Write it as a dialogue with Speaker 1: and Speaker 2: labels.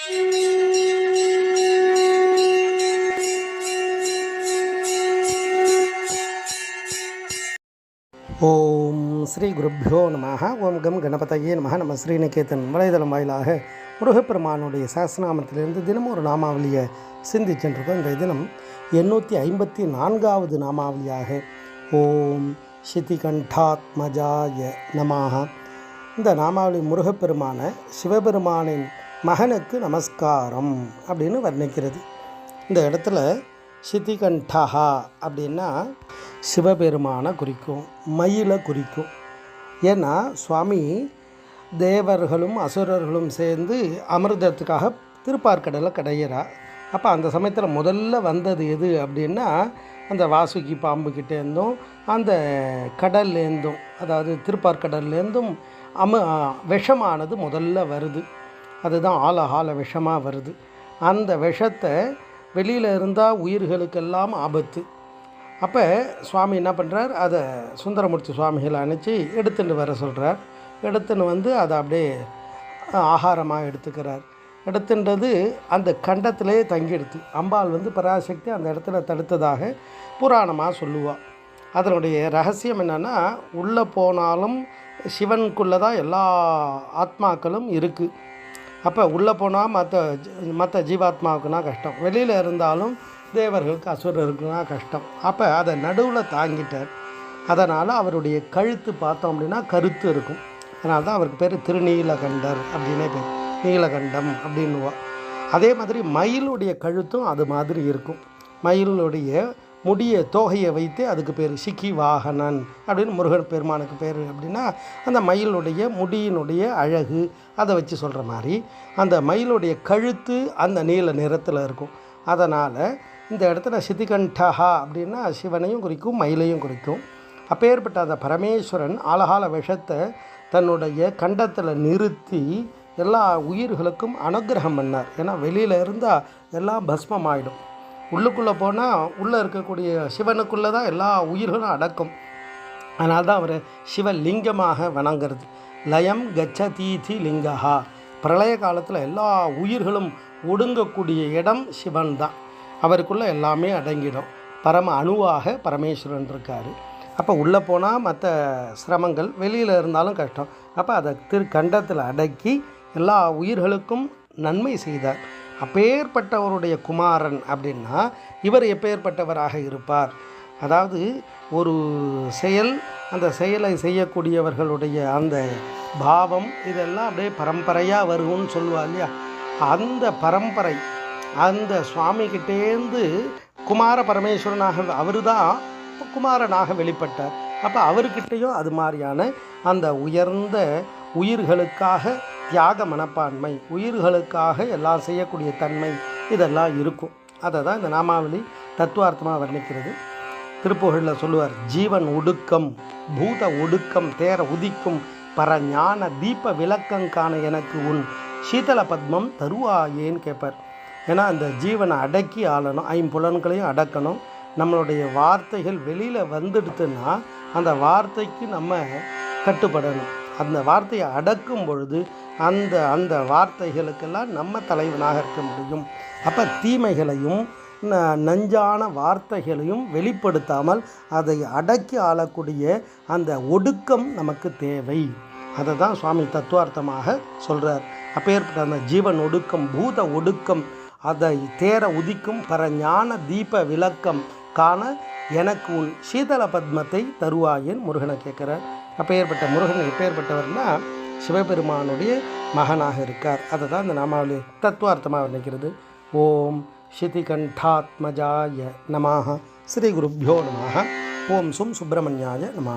Speaker 1: ஓம் ஸ்ரீ குருப்யோ நமः. ஓம் கம் கணபதையே நமः. நம்ம ஸ்ரீநிகேதன் வலைதளம் வாயிலாக முருகப்பெருமானுடைய சஹஸ்ரநாமத்திலிருந்து தினமும் ஒரு நாமாவளியை சிந்திச்சுருக்கோம். இன்றைய தினம் 854வது நாமாவளியாக ஓம் சிதிகண்டாத்மஜாய நமः. இந்த நாமாவளி முருகப்பெருமான சிவபெருமானின் மகனுக்கு நமஸ்காரம் அப்படின்னு வர்ணிக்கிறது. இந்த இடத்துல சிதிகண்டஹா அப்படின்னா சிவபெருமானை குறிக்கும், மயிலை குறிக்கும். ஏன்னா சுவாமி தேவர்களும் அசுரர்களும் சேர்ந்து அமிர்தத்துக்காக திருப்பார்கடலை கடையிறார். அப்போ அந்த சமயத்தில் முதல்ல வந்தது எது அப்படின்னா அந்த வாசுகி பாம்புக்கிட்டேருந்தும் அந்த கடல்லேருந்தும், அதாவது திருப்பார்கடல்லேருந்தும் விஷமானது முதல்ல வருது. அதுதான் ஆல விஷமாக வருது. அந்த விஷத்தை வெளியில் இருந்தால் உயிர்களுக்கெல்லாம் ஆபத்து. அப்போ சுவாமி என்ன பண்ணுறார், அதை சுந்தரமூர்த்தி சுவாமிகளை அனுப்பிச்சி எடுத்துன்னு வர சொல்கிறார். எடுத்துன்னு வந்து அதை அப்படியே ஆகாரமாக எடுத்துக்கிறார். எடுத்துன்றது அந்த கண்டத்திலே தங்கிடுது. அம்பாள் பராசக்தி அந்த இடத்துல தடுத்ததாக புராணமாக சொல்லுவாள். அதனுடைய ரகசியம் என்னென்னா, உள்ளே போனாலும் சிவனுக்குள்ளே தான் எல்லா ஆத்மாக்களும் இருக்குது. அப்போ உள்ளே போனால் மற்ற ஜீவாத்மாவுக்குனா கஷ்டம், வெளியில் இருந்தாலும் தேவர்களுக்கு அசுரர்களுக்குனா கஷ்டம். அப்போ அதை நடுவில் தாங்கிட்டார். அதனால் அவருடைய கழுத்து பார்த்தோம் அப்படின்னா கருத்து இருக்கும். அதனால தான் அவருக்கு பேர் திருநீலகண்டர் அப்படின்னே பேர், நீலகண்டம் அப்படின்னுவா. அதே மாதிரி மயிலுடைய கழுத்தும் அது மாதிரி இருக்கும். மயிலுடைய முடிய தோகையை வைத்து அதுக்கு பேர் சிக்கி வாகனன் அப்படின்னு முருகன் பெருமானுக்கு பேர். அப்படின்னா அந்த மயிலுடைய முடியினுடைய அழகு அதை வச்சு சொல்கிற மாதிரி அந்த மயிலுடைய கழுத்து அந்த நீல நிறத்தில் இருக்கும். அதனால் இந்த இடத்துல சிதிகண்டஹா அப்படின்னா சிவனையும் குறிக்கும், மயிலையும் குறிக்கும். அப்பேற்பட்ட அந்த பரமேஸ்வரன் ஆலகால விஷத்தை தன்னுடைய கண்டத்தில் நிறுத்தி எல்லா உயிர்களுக்கும் அனுகிரகம் பண்ணார். ஏன்னா வெளியில் இருந்தால் எல்லாம் பஸ்மம் ஆகிடும். உள்ளுக்குள்ளே போனால் உள்ளே இருக்கக்கூடிய சிவனுக்குள்ளே தான் எல்லா உயிர்களும் அடக்கும். அதனால தான் அவர் சிவலிங்கமாக வணங்கிறது. லயம் கச்சதீதி லிங்கஹா. பிரளய காலத்தில் எல்லா உயிர்களும் ஒடுங்கக்கூடிய இடம் சிவன் தான். அவருக்குள்ளே எல்லாமே அடங்கிடும். பரம அணுவாக பரமேஸ்வரன் இருக்கார். அப்போ உள்ளே போனால் மற்ற சிரமங்கள், வெளியில் இருந்தாலும் கஷ்டம். அப்போ அதை கண்டத்தில் அடக்கி எல்லா உயிர்களுக்கும் நன்மை செய்தார். அப்பேற்பட்டவருடைய குமாரன் அப்படின்னா இவர் எப்பேற்பட்டவராக இருப்பார்? அதாவது ஒரு செயல், அந்த செயலை செய்யக்கூடியவர்களுடைய அந்த பாவம் இதெல்லாம் அப்படியே பரம்பரையாக வரும்னு சொல்லுவா இல்லையா? அந்த பரம்பரை அந்த சுவாமிகிட்டேந்து குமார பரமேஸ்வரனாக அவர் தான் குமாரனாக வெளிப்பட்டார். அப்போ அவர்கிட்டையும் அது மாதிரியான அந்த உயர்ந்த உயிர்களுக்காக தியாக மனப்பான்மை, உயிர்களுக்காக எல்லாம் செய்யக்கூடிய தன்மை இதெல்லாம் இருக்கும். அதை தான் இந்த நாமாவளி தத்துவார்த்தமாக வர்ணிக்கிறது. திருப்புகழில் சொல்லுவார், ஜீவன் ஒடுக்கம் பூத ஒடுக்கம் தேர உதிக்கும் பரஞான தீப விளக்கங்கான எனக்கு உன் சீதள பத்மம் தருவாயேன்னு கேட்பார். ஏன்னா அந்த ஜீவனை அடக்கி ஆளணும், ஐம்புலன்களையும் அடக்கணும். நம்மளுடைய வார்த்தைகள் வெளியில் வந்துடுத்துன்னா அந்த வார்த்தைக்கு நம்ம கட்டுப்படணும். அந்த வார்த்தையை அடக்கும் பொழுது அந்த வார்த்தைகளுக்கெல்லாம் நம்ம தலைவனாக இருக்க முடியும். அப்போ தீமைகளையும் நஞ்சான வார்த்தைகளையும் வெளிப்படுத்தாமல் அதை அடக்கி ஆளக்கூடிய அந்த ஒடுக்கம் நமக்கு தேவை. அதை தான் சுவாமி தத்துவார்த்தமாக சொல்கிறார். அப்பேற்பட்ட அந்த ஜீவன் ஒடுக்கம் பூத ஒடுக்கம் அதை தேர உதிக்கும் பரஞான தீப விளக்கம் காண எனக்கு உன் சீதள பத்மத்தை தருவாயேன் முருகனை கேட்குறார். அப்பேற்பட்ட முருகன் எப்பேற்பட்டவர்னா சிவபெருமானுடைய மகனாக இருக்கார். அதை தான் இந்த நாமாவளி தத்துவார்த்தமாக வர்ணிக்கிறது. ஓம் சிதிகண்டாத்மஜாய நமः. ஸ்ரீ குருப்யோ நமः. ஓம் சும் சுப்பிரமணியாய நமः.